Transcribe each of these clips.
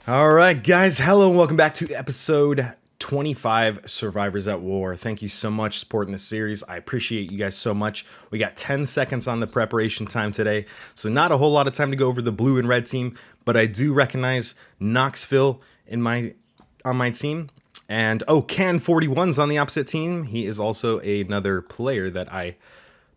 All right, guys. Hello and welcome back to episode 25, Survivors at War. Thank you so much for supporting this series. I appreciate you guys so much. We got 10 seconds on the preparation time today, so not a whole lot of time to go over the blue and red team, but I do recognize Knoxville on my team. And Can 41's on the opposite team. He is also another player that I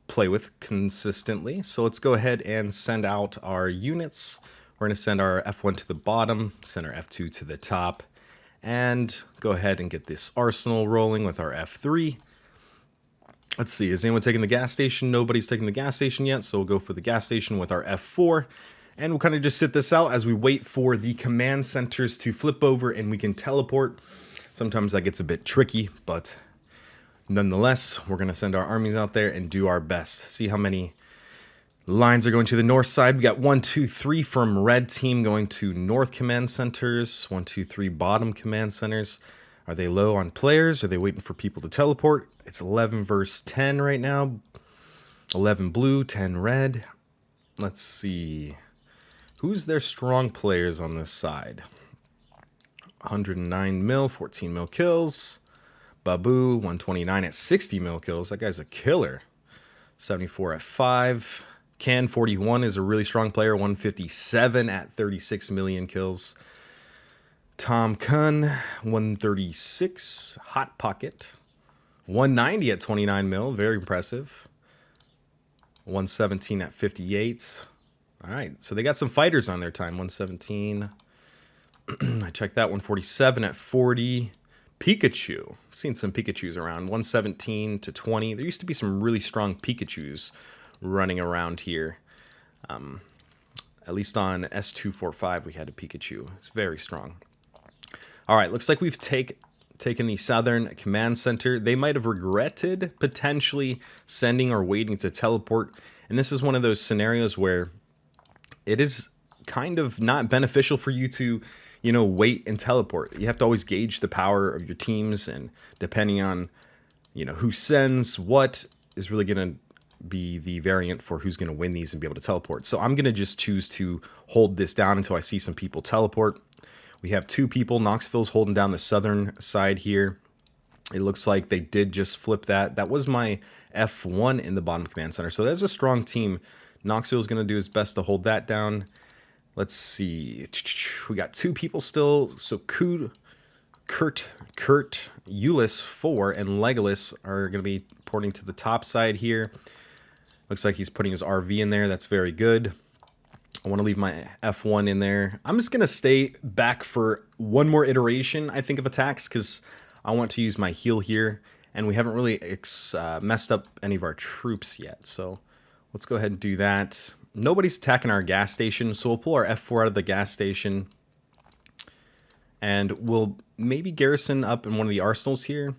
play with consistently. So let's go ahead and send out our units. We're going to send our F1 to the bottom, send our F2 to the top, and go ahead and get this arsenal rolling with our F3. Let's see, is anyone taking the gas station? Nobody's taking the gas station yet, so we'll go for the gas station with our F4. And we'll kind of just sit this out as we wait for the command centers to flip over and we can teleport. Sometimes that gets a bit tricky, but nonetheless, we're going to send our armies out there and do our best. See how many lines are going to the north side. We got 1, 2, 3 from red team going to north command centers. 1, 2, 3 bottom command centers. Are they low on players? Are they waiting for people to teleport? It's 11 versus 10 right now. 11 blue, 10 red. Let's see. Who's their strong players on this side? 109 mil, 14 mil kills. Babu, 129 at 60 mil kills. That guy's a killer. 74 at 5. Can 41 is a really strong player, 157 at 36 million kills. Tom Kun, 136. Hot Pocket, 190 at 29 mil, very impressive. 117 at 58. All right, so they got some fighters on their time. 117. I checked that. 147 at 40. Pikachu. I've seen some Pikachus around. 117 to 20. There used to be some really strong Pikachus running around here. At least on S245 we had a Pikachu. It's very strong. All right, looks like we've taken the southern command center. They might have regretted potentially sending or waiting to teleport. And this is one of those scenarios where it is kind of not beneficial for you to, wait and teleport. You have to always gauge the power of your teams, and depending on, who sends what is really going to be the variant for who's going to win these and be able to teleport. So I'm going to just choose to hold this down until I see some people teleport. We have 2 people. Knoxville's holding down the southern side here. It looks like they did just flip that. That was my F1 in the bottom command center. So that's a strong team. Knoxville's going to do his best to hold that down. Let's see. We got 2 people still. So Kurt, Ulyss 4, and Legolas are going to be porting to the top side here. Looks like he's putting his RV in there. That's very good. I want to leave my F1 in there. I'm just going to stay back for one more iteration, I think, of attacks, because I want to use my heal here. And we haven't really messed up any of our troops yet. So let's go ahead and do that. Nobody's attacking our gas station, so we'll pull our F4 out of the gas station. And we'll maybe garrison up in one of the arsenals here.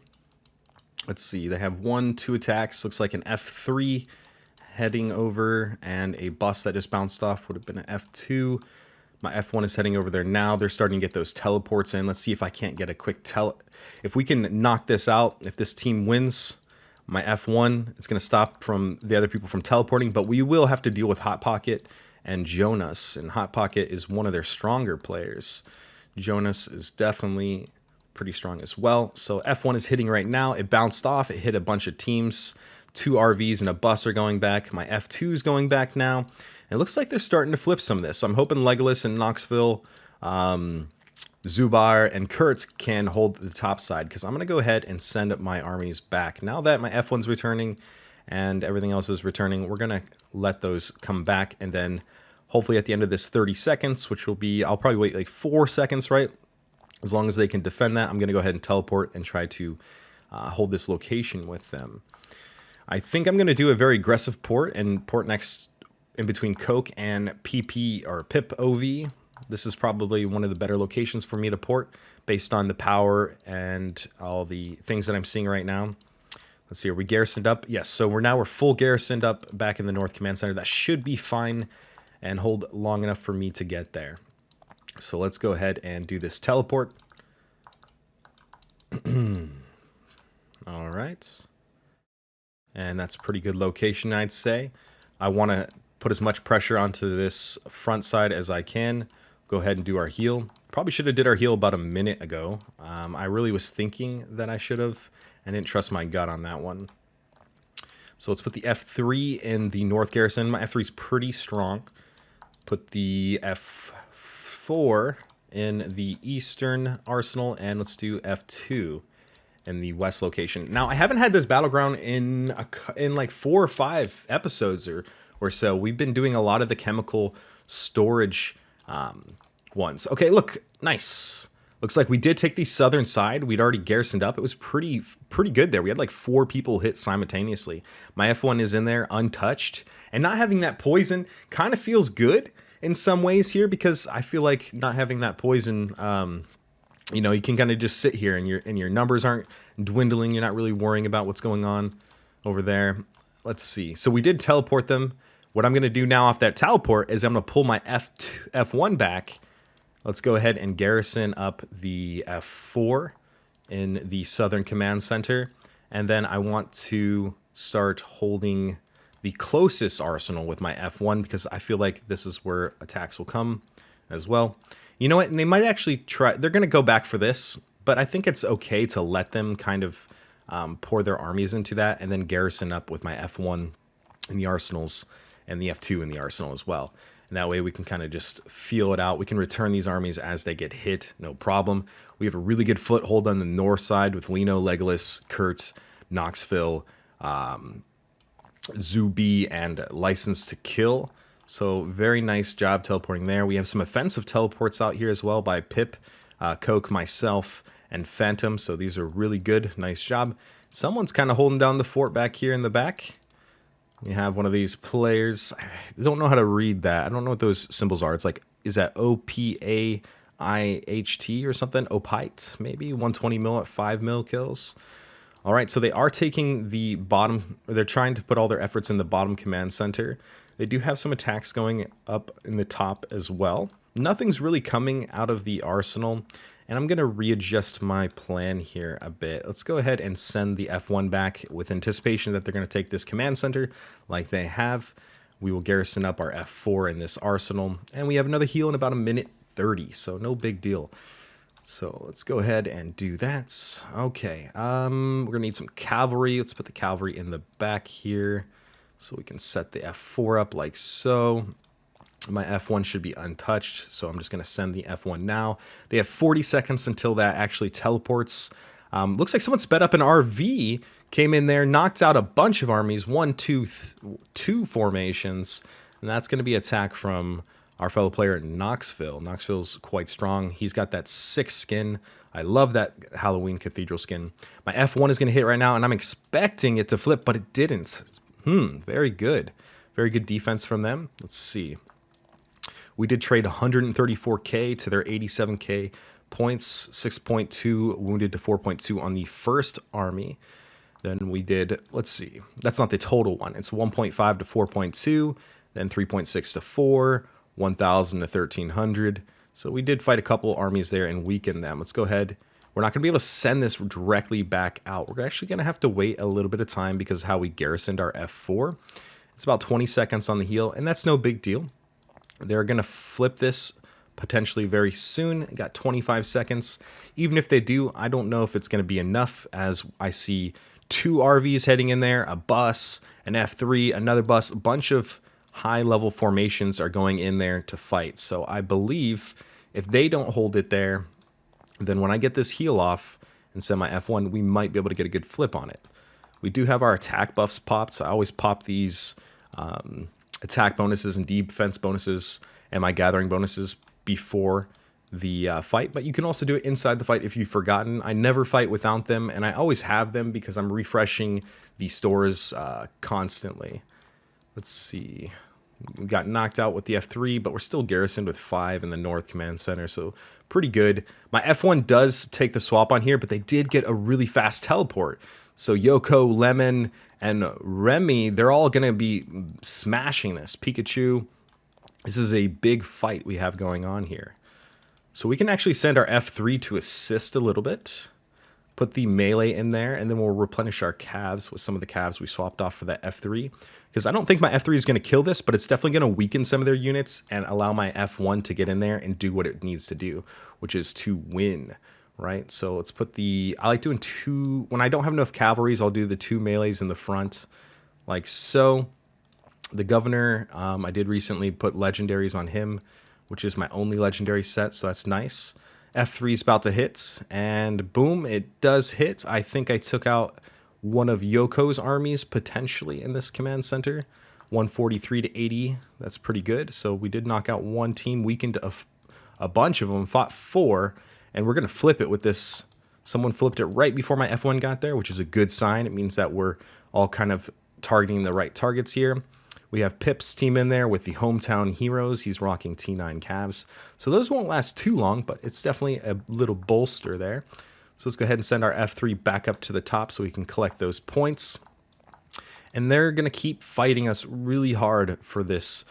Let's see. They have 1, 2 attacks. Looks like an F3 heading over, and a bus that just bounced off would have been an F2. My F1 is heading over there now. They're starting to get those teleports in. Let's see if I can't get a quick if we can knock this out. If this team wins, my F1, it's going to stop from the other people from teleporting, but we will have to deal with Hot Pocket and Jonas, and Hot Pocket is one of their stronger players. Jonas is definitely pretty strong as well. So F1 is hitting right now. It bounced off. It hit a bunch of teams. 2 RVs and a bus are going back. My F2 is going back now. It looks like they're starting to flip some of this. So I'm hoping Legolas and Knoxville, Zubar, and Kurtz can hold the top side, because I'm going to go ahead and send up my armies back. Now that my F1's returning and everything else is returning, we're going to let those come back. And then hopefully at the end of this 30 seconds, which will be, I'll probably wait like 4 seconds, right? As long as they can defend that, I'm going to go ahead and teleport and try to hold this location with them. I think I'm going to do a very aggressive port and port next in between Coke and PP or Pip OV. This is probably one of the better locations for me to port based on the power and all the things that I'm seeing right now. Let's see, are we garrisoned up? Yes, so we're full garrisoned up back in the North Command Center. That should be fine and hold long enough for me to get there. So let's go ahead and do this teleport. All right. And that's a pretty good location, I'd say. I want to put as much pressure onto this front side as I can. Go ahead and do our heal. Probably should have did our heal about a minute ago. I really was thinking that I should have. I didn't trust my gut on that one. So let's put the F3 in the North Garrison. My F3 is pretty strong. Put the F4 in the Eastern Arsenal, and let's do F2 in the West location. Now, I haven't had this battleground in like 4 or 5 episodes or so. We've been doing a lot of the chemical storage ones. Okay, look, nice. Looks like we did take the southern side. We'd already garrisoned up. It was pretty good there. We had like 4 people hit simultaneously. My F1 is in there untouched. And not having that poison kind of feels good in some ways here, because I feel like not having that poison, you know, you can kind of just sit here and your numbers aren't dwindling. You're not really worrying about what's going on over there. Let's see. So we did teleport them. What I'm going to do now off that teleport is I'm going to pull my F1 back. Let's go ahead and garrison up the F4 in the Southern Command Center. And then I want to start holding the closest arsenal with my F1, because I feel like this is where attacks will come as well. You know what? And they might actually try. They're going to go back for this, but I think it's okay to let them kind of pour their armies into that and then garrison up with my F1 in the arsenals and the F2 in the arsenal as well. And that way we can kind of just feel it out. We can return these armies as they get hit, no problem. We have a really good foothold on the north side with Lino, Legolas, Kurt, Knoxville, Zuby, and License to Kill. So very nice job teleporting there. We have some offensive teleports out here as well by Pip, Coke, myself, and Phantom. So these are really good. Nice job. Someone's kind of holding down the fort back here in the back. We have one of these players. I don't know how to read that. I don't know what those symbols are. It's like, is that OPAIHT or something? Opite, maybe? 120 mil at 5 mil kills. All right, so they are taking the bottom. They're trying to put all their efforts in the bottom command center. They do have some attacks going up in the top as well. Nothing's really coming out of the arsenal. And I'm going to readjust my plan here a bit. Let's go ahead and send the F1 back with anticipation that they're going to take this command center like they have. We will garrison up our F4 in this arsenal. And we have another heal in about a minute 30, so no big deal. So let's go ahead and do that. Okay, we're going to need some cavalry. Let's put the cavalry in the back here so we can set the F4 up like so. My F1 should be untouched, so I'm just going to send the F1 now. They have 40 seconds until that actually teleports. Looks like someone sped up an RV, came in there, knocked out a bunch of armies, 1, 2, 2 formations, and that's going to be attack from our fellow player Knoxville. Knoxville's quite strong. He's got that 6 skin. I love that Halloween Cathedral skin. My F1 is going to hit right now, and I'm expecting it to flip, but it didn't. Very good. Very good defense from them. Let's see. We did trade 134k to their 87k points, 6.2 wounded to 4.2 on the first army. Then we did, let's see, that's not the total one. It's 1.5 to 4.2, then 3.6 to 4, 1,000 to 1,300. So we did fight a couple armies there and weaken them. Let's go ahead. We're not going to be able to send this directly back out. We're actually going to have to wait a little bit of time because of how we garrisoned our F4. It's about 20 seconds on the heel, and that's no big deal. They're going to flip this potentially very soon. Got 25 seconds. Even if they do, I don't know if it's going to be enough, as I see 2 RVs heading in there, a bus, an F3, another bus. A bunch of high-level formations are going in there to fight. So I believe if they don't hold it there, then when I get this heal off and send my F1, we might be able to get a good flip on it. We do have our attack buffs popped, so I always pop these attack bonuses and defense bonuses and my gathering bonuses before the fight, but you can also do it inside the fight if you've forgotten. I never fight without them, and I always have them because I'm refreshing the stores constantly. Let's see. We got knocked out with the F3, but we're still garrisoned with 5 in the North Command Center, so pretty good. My F1 does take the swap on here, but they did get a really fast teleport. So Yoko, Lemon, and Remy, they're all going to be smashing this. Pikachu, this is a big fight we have going on here. So we can actually send our F3 to assist a little bit. put the melee in there, and then we'll replenish our calves with some of the calves we swapped off for that F3. Because I don't think my F3 is going to kill this, but it's definitely going to weaken some of their units and allow my F1 to get in there and do what it needs to do, which is to win, right? So let's put the... I like doing two... When I don't have enough cavalries, I'll do the two melees in the front, like so. The governor, I did recently put legendaries on him, which is my only legendary set, so that's nice. F3 is about to hit, and boom, it does hit. I think I took out one of Yoko's armies potentially in this command center. 143 to 80, that's pretty good. So we did knock out one team, weakened a bunch of them, fought 4, and we're going to flip it with this. Someone flipped it right before my F1 got there, which is a good sign. It means that we're all kind of targeting the right targets here. We have Pip's team in there with the hometown heroes. He's rocking T9 calves. So those won't last too long, but it's definitely a little bolster there. So let's go ahead and send our F3 back up to the top so we can collect those points. And they're going to keep fighting us really hard for this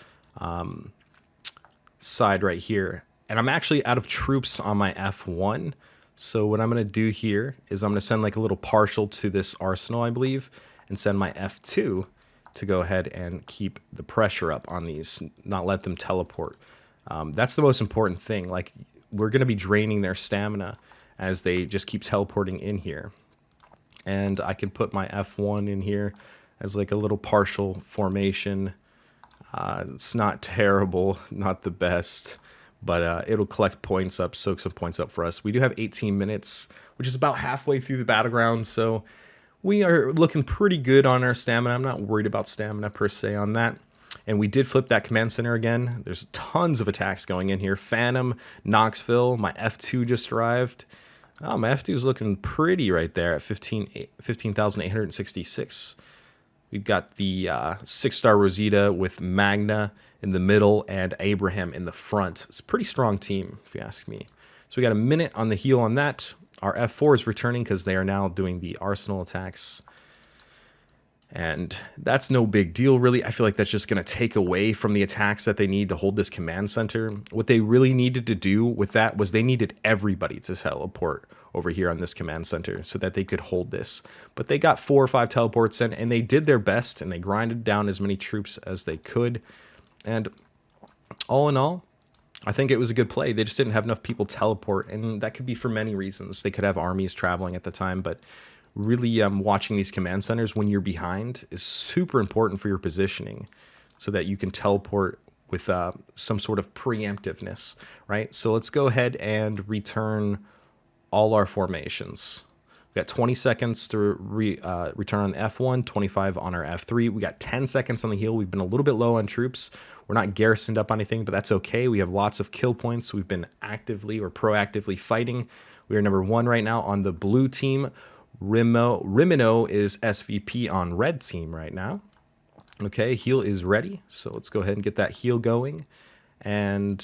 side right here. And I'm actually out of troops on my F1. So what I'm going to do here is I'm going to send like a little partial to this arsenal, I believe, and send my F2 to go ahead and keep the pressure up on these, not let them teleport. That's the most important thing. Like, we're going to be draining their stamina as they just keep teleporting in here. And I can put my F1 in here as like a little partial formation. It's not terrible, not the best, but it'll collect points up, soak some points up for us. We do have 18 minutes, which is about halfway through the battleground, so we are looking pretty good on our stamina. I'm not worried about stamina per se on that. And we did flip that command center again. There's tons of attacks going in here. Phantom, Knoxville, my F2 just arrived. Oh, my F2 is looking pretty right there at 15,866. We've got the 6-star Rosita with Magna in the middle and Abraham in the front. It's a pretty strong team, if you ask me. So we got a minute on the heel on that. Our F4 is returning because they are now doing the arsenal attacks. And that's no big deal, really. I feel like that's just going to take away from the attacks that they need to hold this command center. What they really needed to do with that was they needed everybody to teleport over here on this command center so that they could hold this. But they got 4 or 5 teleports in, and they did their best, and they grinded down as many troops as they could. And all in all, I think it was a good play. They just didn't have enough people teleport, and that could be for many reasons. They could have armies traveling at the time, but really watching these command centers when you're behind is super important for your positioning so that you can teleport with some sort of preemptiveness, right? So let's go ahead and return all our formations. We got 20 seconds to return on the F1, 25 on our F3. We got 10 seconds on the heel. We've been a little bit low on troops. We're not garrisoned up on anything, but that's okay. We have lots of kill points. We've been actively or proactively fighting. We are number 1 right now on the blue team. Rimino is SVP on red team right now. Okay, heel is ready. So let's go ahead and get that heel going. And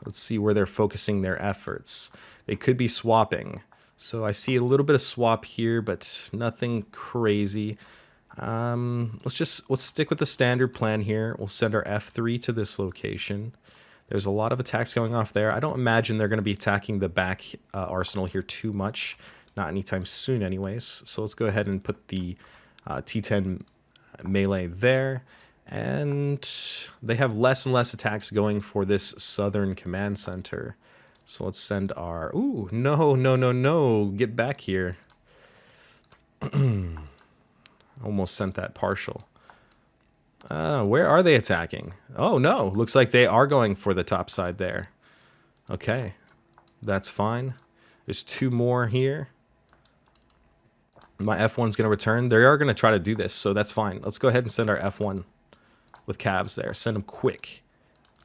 let's see where they're focusing their efforts. They could be swapping. So I see a little bit of swap here, but nothing crazy. Let's stick with the standard plan here. We'll send our F3 to this location. There's a lot of attacks going off there. I don't imagine they're going to be attacking the back arsenal here too much. Not anytime soon anyways. So let's go ahead and put the T10 melee there. And they have less and less attacks going for this southern command center. So let's send our... Ooh, no. Get back here. Almost sent that partial. Where are they attacking? Oh, no. Looks like they are going for the top side there. Okay. That's fine. There's 2 more here. My F1's going to return. They are going to try to do this, so that's fine. Let's go ahead and send our F1 with calves there. Send them quick.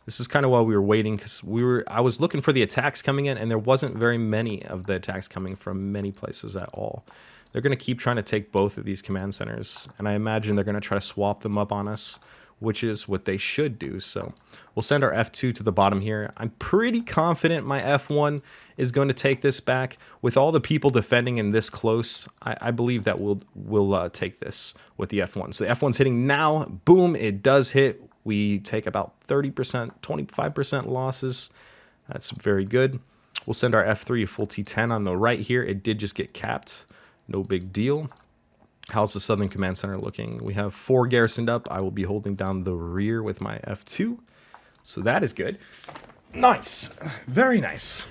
This is kind of while we were waiting because I was looking for the attacks coming in, and there wasn't very many of the attacks coming from many places at all. They're going to keep trying to take both of these command centers, and I imagine they're going to try to swap them up on us, which is what they should do. So we'll send our F2 to the bottom here. I'm pretty confident my F1 is going to take this back. With all the people defending in this close, I believe that we'll take this with the F1. So the F1's hitting now. Boom, it does hit. We take about 30%, 25% losses. That's very good. We'll send our F3 full T10 on the right here. It did just get capped. No big deal. How's the Southern Command Center looking? We have 4 garrisoned up. I will be holding down the rear with my F2. So that is good. Nice. Very nice.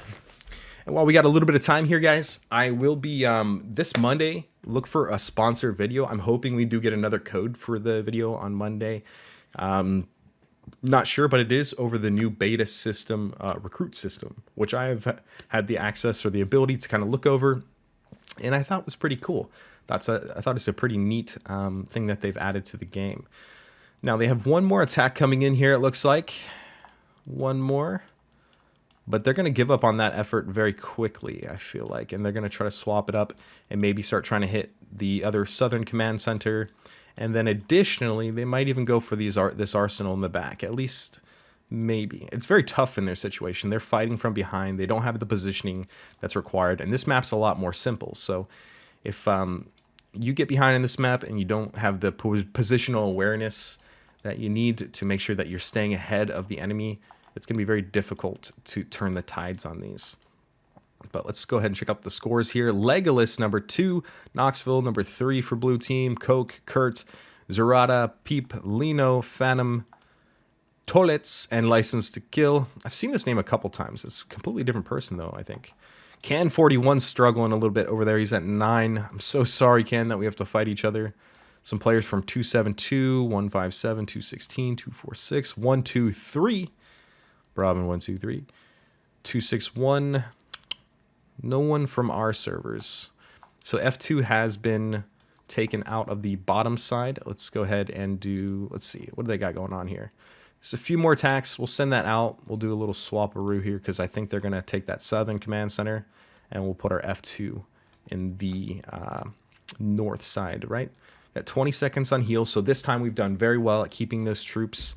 And while we got a little bit of time here, guys, I will be, this Monday, look for a sponsor video. I'm hoping we do get another code for the video on Monday. Not sure, but it is over the new beta system, recruit system, which I have had the access or the ability to kind of look over, and I thought was pretty cool. I thought it's a pretty neat thing that they've added to the game. Now they have one more attack coming in here, it looks like. One more. But they're going to give up on that effort very quickly, I feel like. And they're going to try to swap it up and maybe start trying to hit the other Southern Command Center. And then additionally, they might even go for this arsenal in the back. At least, maybe. It's very tough in their situation. They're fighting from behind. They don't have the positioning that's required. And this map's a lot more simple. So if you get behind in this map and you don't have the positional awareness that you need to make sure that you're staying ahead of the enemy, it's going to be very difficult to turn the tides on these. But let's go ahead and check out the scores here. Legolas, number 2. Knoxville, number 3 for blue team. Coke, Kurt, Zurata, Peep, Lino, Phantom, Tolets, and License to Kill. I've seen this name a couple times. It's a completely different person, though, I think. Can 41 struggling a little bit over there. He's at 9. I'm so sorry, Ken, that we have to fight each other. Some players from 272, 157, 216, 246, 123. Brobben 123. 261. No one from our servers. So F2 has been taken out of the bottom side. Let's go ahead and do, let's see, what do they got going on here? There's a few more attacks. We'll send that out. We'll do a little swap-a-roo here because I think they're going to take that Southern Command Center, and we'll put our F2 in the north side, right? Got 20 seconds on heal, so this time we've done very well at keeping those troops.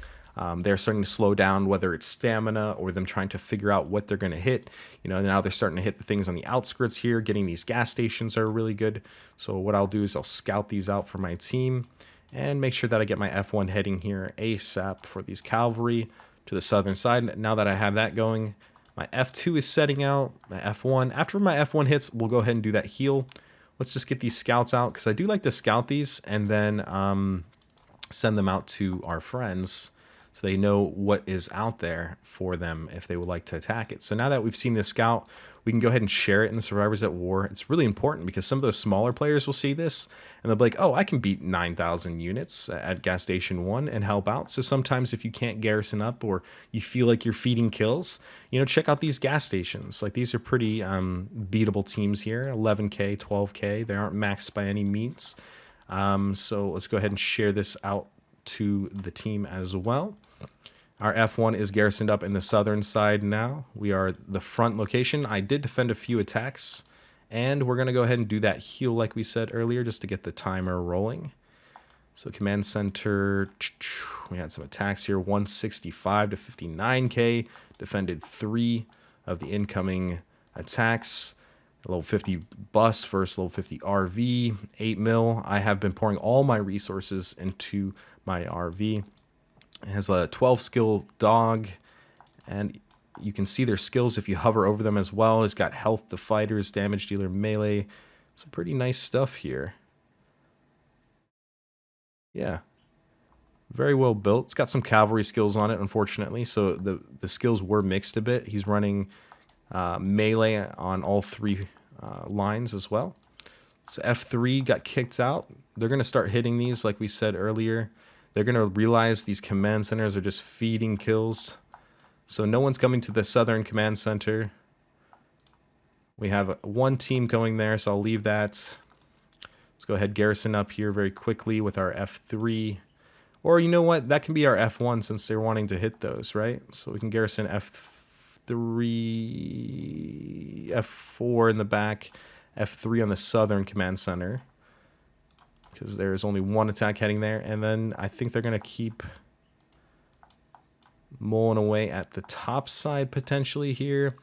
They're starting to slow down, whether it's stamina or them trying to figure out what they're going to hit. You know, now they're starting to hit the things on the outskirts here. Getting these gas stations are really good. So what I'll do is I'll scout these out for my team and make sure that I get my F1 heading here ASAP for these cavalry to the southern side. Now that I have that going, my F2 is setting out, my F1. After my F1 hits, we'll go ahead and do that heal. Let's just get these scouts out because I do like to scout these and then send them out to our friends, so they know what is out there for them if they would like to attack it. So now that we've seen this scout, we can go ahead and share it in the Survivors at War. It's really important because some of those smaller players will see this and they'll be like, oh, I can beat 9,000 units at gas station 1 and help out. So sometimes if you can't garrison up or you feel like you're feeding kills, you know, check out these gas stations. Like, these are pretty beatable teams here. 11k, 12k. They aren't maxed by any means. So let's go ahead and share this out to the team as well. Our F1 is garrisoned up in the southern side now. We are the front location. I did defend a few attacks, and we're going to go ahead and do that heal like we said earlier just to get the timer rolling. So command center, we had some attacks here, 165 to 59k, defended 3 of the incoming attacks. Level 50 bus versus level 50 RV, 8 mil. I have been pouring all my resources into my RV. It has a 12 skill dog, and you can see their skills if you hover over them as well. It's got health to fighters, damage dealer, melee. Some pretty nice stuff here. Yeah, very well built. It's got some cavalry skills on it, unfortunately, so the skills were mixed a bit. He's running melee on all 3 lines as well. So F3 got kicked out. They're going to start hitting these like we said earlier. They're going to realize these command centers are just feeding kills. So no one's coming to the southern command center. We have 1 team going there, so I'll leave that. Let's go ahead, garrison up here very quickly with our F3. Or you know what? That can be our F1 since they're wanting to hit those, right? So we can garrison F3, F4 in the back, F3 on the southern command center, because there's only 1 attack heading there. And then I think they're going to keep mulling away at the top side potentially here.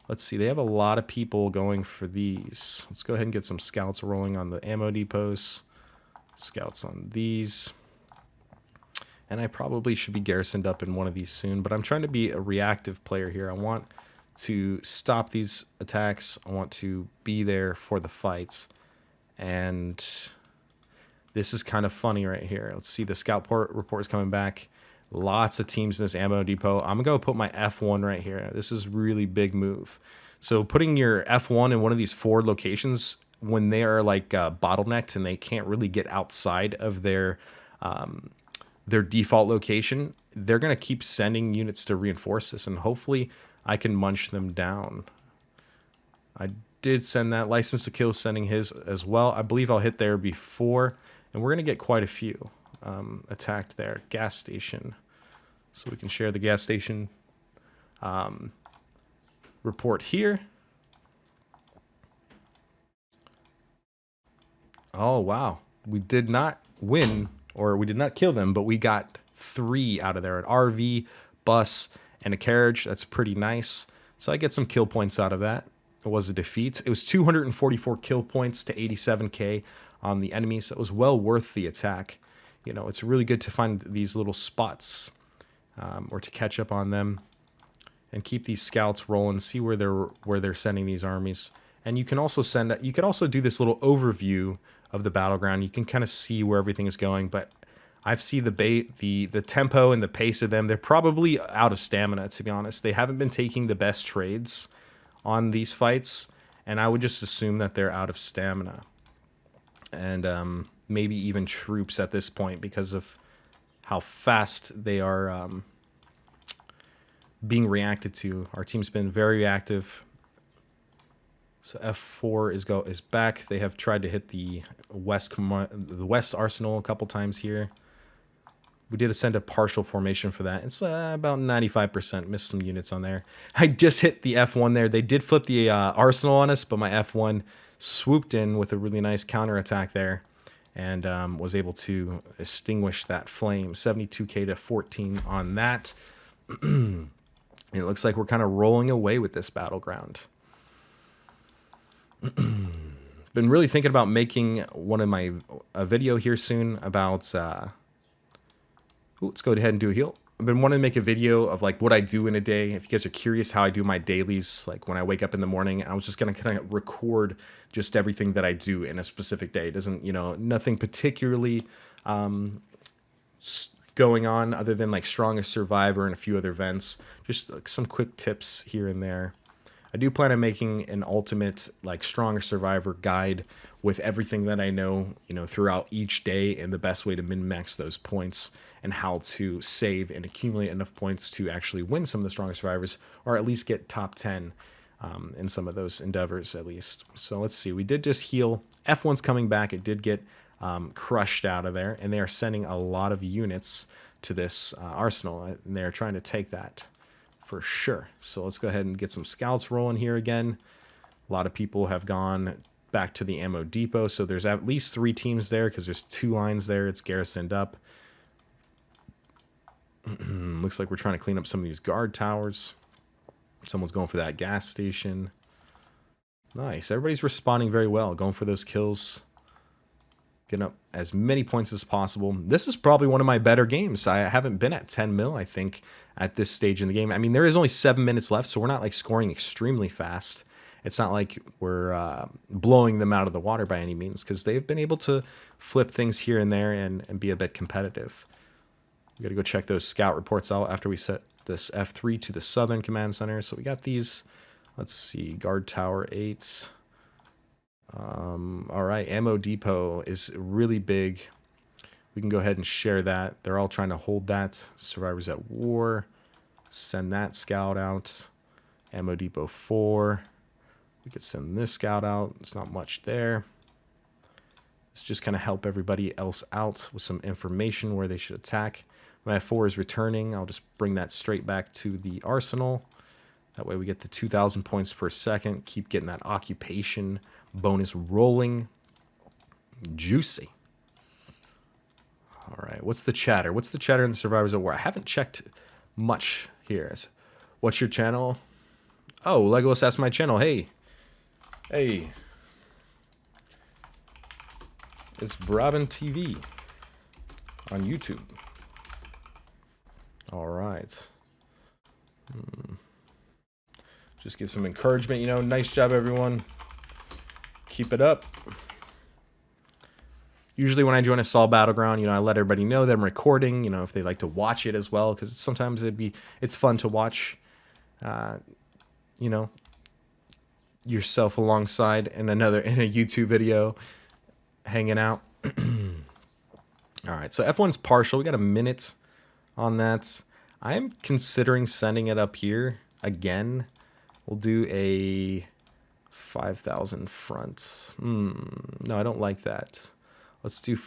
Let's see, they have a lot of people going for these. Let's go ahead and get some scouts rolling on the ammo depots. Scouts on these. And I probably should be garrisoned up in one of these soon, but I'm trying to be a reactive player here. I want to stop these attacks. I want to be there for the fights. And this is kind of funny right here. Let's see, the scout report is coming back. Lots of teams in this ammo depot. I'm going to go put my F1 right here. This is really big move. So putting your F1 in one of these forward locations when they are like bottlenecked and they can't really get outside of their default location, they're going to keep sending units to reinforce this, and hopefully I can munch them down. I did send that. License to Kill sending his as well. I believe I'll hit there before, and we're going to get quite a few attacked there. Gas station. So we can share the gas station report here. Oh, wow. We did not win, or we did not kill them, but we got 3 out of there. An RV, bus, and a carriage. That's pretty nice. So I get some kill points out of that. It was a defeat. It was 244 kill points to 87k on the enemy, so it was well worth the attack. You know, it's really good to find these little spots or to catch up on them and keep these scouts rolling, see where they're sending these armies. And you can also do this little overview of the battleground. You can kind of see where everything is going, but I've seen the tempo and the pace of them. They're probably out of stamina, to be honest. They haven't been taking the best trades on these fights, and I would just assume that they're out of stamina and maybe even troops at this point because of how fast they are being reacted to. Our team's been very active. So F4 is back. They have tried to hit the west arsenal a couple times here. We did send a partial formation for that. It's about 95%. Missed some units on there. I just hit the F1 there. They did flip the arsenal on us, but my F1 swooped in with a really nice counterattack there and was able to extinguish that flame. 72k to 14 on that. And it looks like we're kind of rolling away with this battleground. Been really thinking about making a video here soon about let's go ahead and do a heal. I've been wanting to make a video of like what I do in a day. If you guys are curious how I do my dailies, like when I wake up in the morning, I was just gonna kind of record just everything that I do in a specific day. It doesn't, nothing particularly going on other than like Strongest Survivor and a few other events. Just like some quick tips here and there. I do plan on making an ultimate like Strongest Survivor guide with everything that I know, throughout each day and the best way to min-max those points and how to save and accumulate enough points to actually win some of the Strongest Survivors or at least get top 10 in some of those endeavors at least. So let's see. We did just heal. F1's coming back. It did get crushed out of there, and they are sending a lot of units to this arsenal, and they're trying to take that for sure. So let's go ahead and get some scouts rolling here again. A lot of people have gone back to the ammo depot, so there's at least 3 teams there because there's 2 lines there. It's garrisoned up. Looks like we're trying to clean up some of these guard towers. Someone's going for that gas station. Nice. Everybody's responding very well, going for those kills. Getting up as many points as possible. This is probably one of my better games. I haven't been at 10 mil, I think, at this stage in the game. I mean, there is only 7 minutes left, so we're not like scoring extremely fast. It's not like we're blowing them out of the water by any means, because they've been able to flip things here and there and be a bit competitive. We got to go check those scout reports out after we set this F3 to the Southern Command Center. So we got these, let's see, Guard Tower 8. All right, Ammo Depot is really big. We can go ahead and share that. They're all trying to hold that. Survivors at War. Send that scout out. Ammo Depot 4. We could send this scout out. There's not much there. Let's just kind of help everybody else out with some information where they should attack. My F4 is returning. I'll just bring that straight back to the arsenal. That way we get the 2,000 points per second. Keep getting that occupation bonus rolling. Juicy. All right, what's the chatter? What's the chatter in the Survivors at War? I haven't checked much here. What's your channel? Oh, Legolas asked my channel. Hey. Hey. It's BrobbenTV on YouTube. All right. Just give some encouragement, nice job, everyone. Keep it up. Usually when I join a Saw Battleground, I let everybody know that I'm recording, if they like to watch it as well, because sometimes it's fun to watch, you know, yourself alongside in a YouTube video hanging out. All right, so F1's partial. We got a minute on that. I'm considering sending it up here again. We'll do a 5,000 front. No, I don't like that. Let's do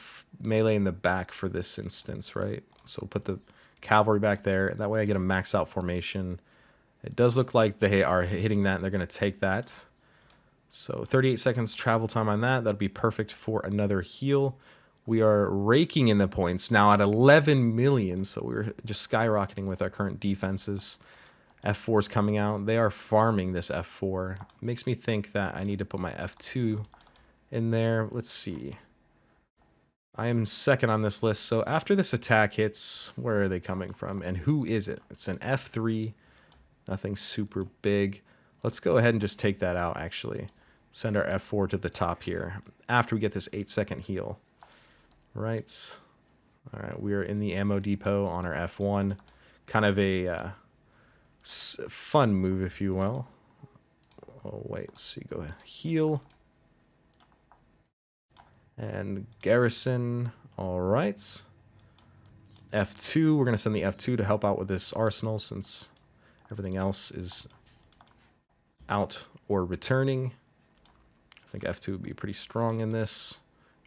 melee in the back for this instance, right? So we'll put the cavalry back there, and that way I get a max out formation. It does look like they are hitting that, and they're going to take that. So 38 seconds travel time on that. That'll be perfect for another heal. We are raking in the points now at 11 million, so we're just skyrocketing with our current defenses. F4 is coming out. They are farming this F4. Makes me think that I need to put my F2 in there. Let's see. I am second on this list, so after this attack hits, where are they coming from, and who is it? It's an F3. Nothing super big. Let's go ahead and just take that out, actually. Send our F4 to the top here after we get this 8-second heal. Right. All right, we are in the ammo depot on our F1. Kind of a fun move, if you will. Oh, wait, let's see. Go ahead. Heal. And garrison. All right. F2. We're going to send the F2 to help out with this arsenal since everything else is out or returning. I think F2 would be pretty strong in this.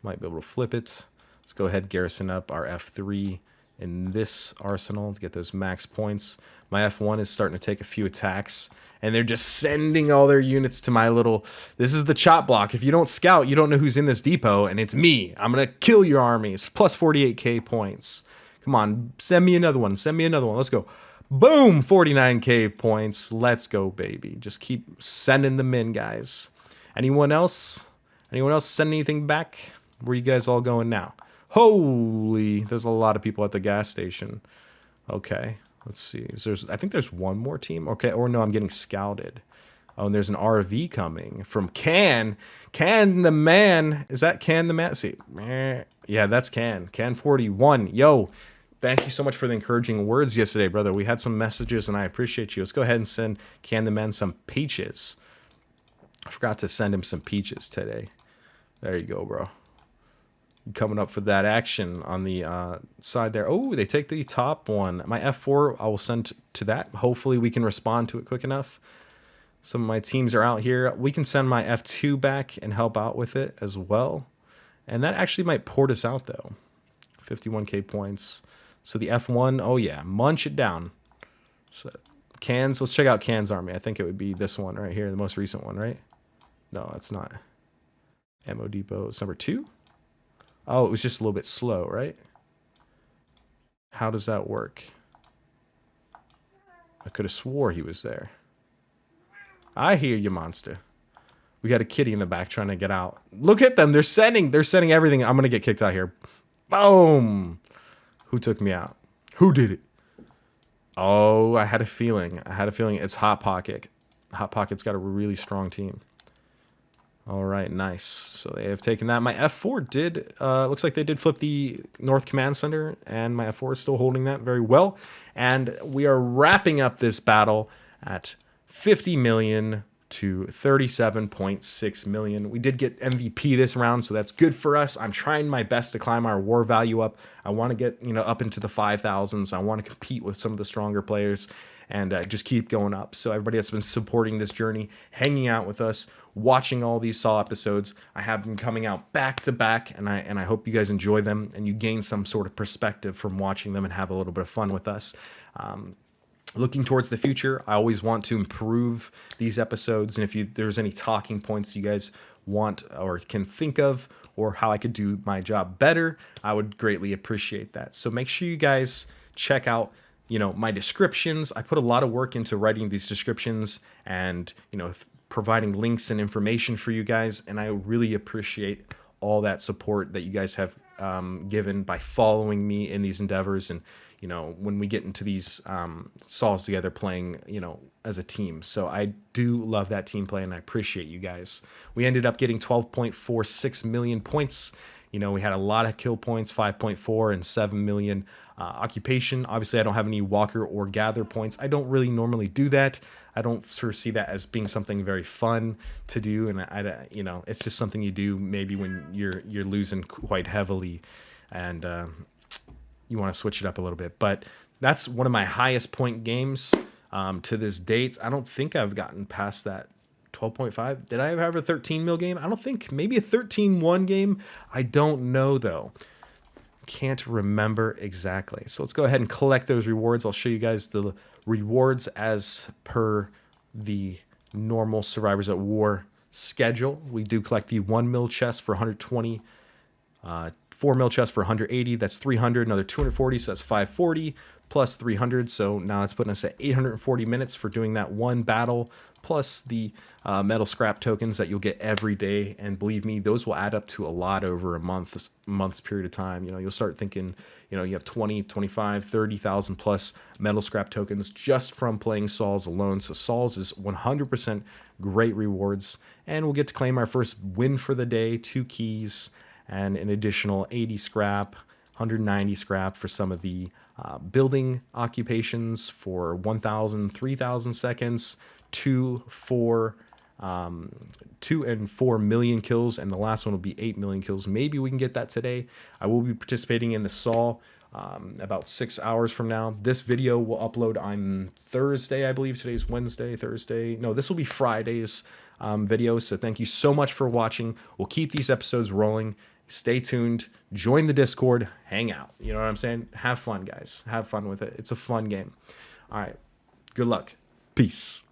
Might be able to flip it. Let's go ahead and garrison up our F3 in this arsenal to get those max points. My F1 is starting to take a few attacks, and they're just sending all their units to my little... This is the chop block. If you don't scout, you don't know who's in this depot, and it's me. I'm going to kill your armies. Plus 48k points. Come on, send me another one. Send me another one. Let's go. Boom! 49k points. Let's go, baby. Just keep sending them in, guys. Anyone else? Anyone else send anything back? Where are you guys all going now? Holy, there's a lot of people at the gas station. Okay, let's see. I think there's one more team. Okay, or no, I'm getting scouted. Oh, and there's an RV coming from Can. Can the man. Is that Can the man? See, yeah, that's Can. Can 41. Yo, thank you so much for the encouraging words yesterday, brother. We had some messages, and I appreciate you. Let's go ahead and send Can the man some peaches. I forgot to send him some peaches today. There you go, bro. Coming up for that action on the side there. Oh, they take the top one. My F4, I will send to that. Hopefully we can respond to it quick enough. Some of my teams are out here. We can send my F2 back and help out with it as well. And that actually might port us out, though. 51k points. So the F1, oh yeah, munch it down. So Can's, let's check out Can's army. I think it would be this one right here, the most recent one, right? No, it's not. Ammo depot, it's number 2. Oh, it was just a little bit slow, right? How does that work? I could have swore he was there. I hear you, monster. We got a kitty in the back trying to get out. Look at them. They're sending everything. I'm going to get kicked out here. Boom. Who took me out? Who did it? Oh, I had a feeling. It's Hot Pocket. Hot Pocket's got a really strong team. All right, nice. So they have taken that. My F4 did, looks like they did flip the North Command Center, and my F4 is still holding that very well. And we are wrapping up this battle at 50 million to 37.6 million. We did get MVP this round, so that's good for us. I'm trying my best to climb our war value up. I want to get, up into the 5,000s. I want to compete with some of the stronger players and just keep going up. So everybody that's been supporting this journey, hanging out with us, watching all these Saw episodes, I have them coming out back to back, and I hope you guys enjoy them and you gain some sort of perspective from watching them and have a little bit of fun with us. Looking towards the future, I always want to improve these episodes, and if there's any talking points you guys want or can think of, or how I could do my job better, I would greatly appreciate that. So make sure you guys check out my descriptions. I put a lot of work into writing these descriptions and providing links and information for you guys, and I really appreciate all that support that you guys have given by following me in these endeavors, and when we get into these Saws together playing as a team. So I do love that team play, and I appreciate you guys. We ended up getting 12.46 million points You know, we had a lot of kill points, 5.4 and 7 million occupation. Obviously, I don't have any walker or gather points. I don't really normally do that. I don't sort of see that as being something very fun to do, and you know, it's just something you do maybe when you're losing quite heavily, and you want to switch it up a little bit. But that's one of my highest point games to this date. I don't think I've gotten past that 12.5. Did I ever have a 13 mil game? I don't think. Maybe a 13-1 game. I don't know though. Can't remember exactly. So let's go ahead and collect those rewards. I'll show you guys the rewards as per the normal Survivors at War schedule. We do collect the 1 mil chest for 120, 4 mil chest for 180. That's 300. Another 240. So that's 540 plus 300. So now it's putting us at 840 minutes for doing that one battle, plus the metal scrap tokens that you'll get every day. And believe me, those will add up to a lot over a month's period of time. You know, you'll start thinking, you know, you have 20, 25, 30,000 plus metal scrap tokens just from playing Sauls alone. So Sauls is 100% great rewards. And we'll get to claim our first win for the day, 2 keys, and an additional 80 scrap, 190 scrap for some of the building occupations for 1,000, 3,000 seconds, 2 and 4 million kills, and the last one will be 8 million kills. Maybe we can get that today. I will be participating in the Saul about 6 hours from now. This video will upload on Thursday, I believe. Today's Wednesday, Thursday. No, this will be Friday's video. So thank you so much for watching. We'll keep these episodes rolling. Stay tuned. Join the Discord. Hang out. You know what I'm saying? Have fun, guys. Have fun with it. It's a fun game. All right. Good luck. Peace.